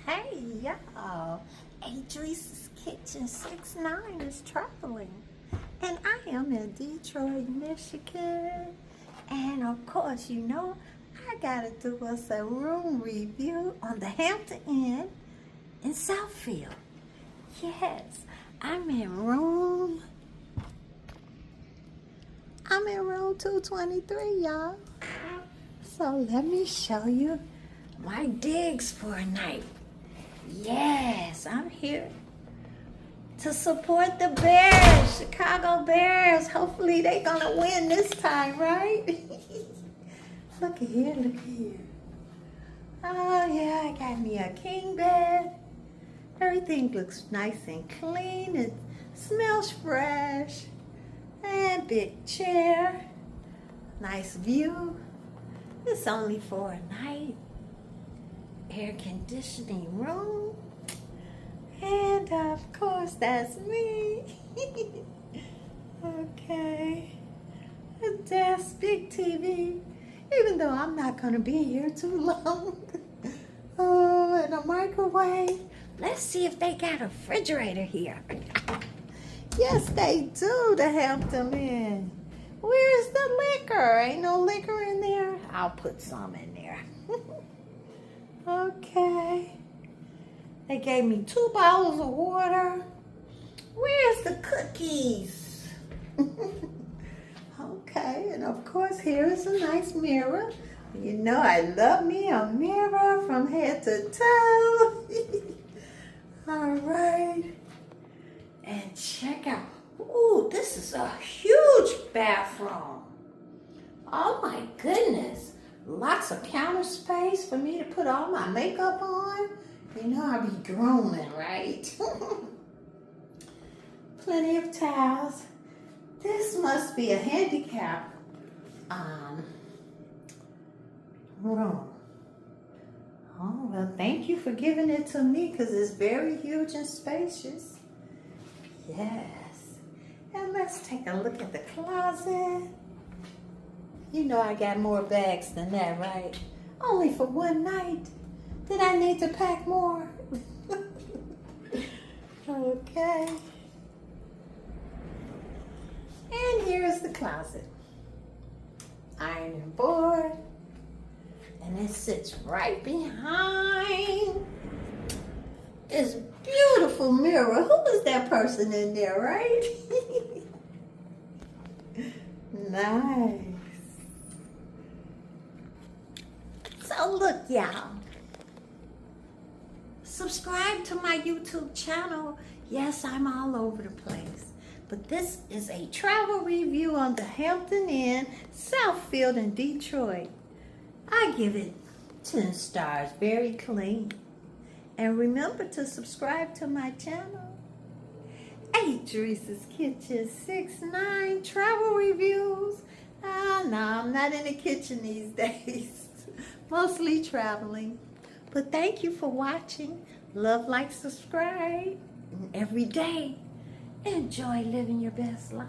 Hey y'all, Adrice's Kitchen 69 is traveling, and I am in Detroit, Michigan. And of course, you know, I gotta do us a room review on the Hampton Inn in Southfield. Yes, I'm in room 223, y'all. So let me show you my digs for a night. Yes, I'm here to support the Bears, Chicago Bears. Hopefully they're gonna win this time, right? Look at here, look at here. Oh yeah, I got me a king bed. Everything looks nice and clean. It smells fresh. And big chair. Nice view. It's only for a night. Air conditioning room, and of course that's me. Okay, a desk, big TV, even though I'm not gonna be here too long. Oh, and a microwave. Let's see if they got a refrigerator here. Yes, they do, the Hampton Inn. Where's the liquor? Ain't no liquor in there? I'll put some in there. Okay. They gave me 2 bottles of water. Where's the cookies? Okay, and of course here is a nice mirror. You know I love me a mirror from head to toe. All right. And check out. Ooh, this is a huge bathroom. Oh my goodness. Lots of counter space for me to put all my makeup on. You know I'll be grooming, right? Plenty of towels. This must be a handicap room. Oh, well, thank you for giving it to me because it's very huge and spacious. Yes. And let's take a look at the closet. You know I got more bags than that, right? Only for one night. Did I need to pack more? Okay. And here's the closet. Ironing board. And it sits right behind this beautiful mirror. Who was that person in there, right? Nice. So look, y'all, subscribe to my YouTube channel. Yes, I'm all over the place. But this is a travel review on the Hampton Inn, Southfield in Detroit. I give it 10 stars, very clean. And remember to subscribe to my channel. Adrice's Kitchen 69 travel reviews. Oh, no, I'm not in the kitchen these days. Mostly traveling. But thank you for watching. Love, like, subscribe. And every day, enjoy living your best life.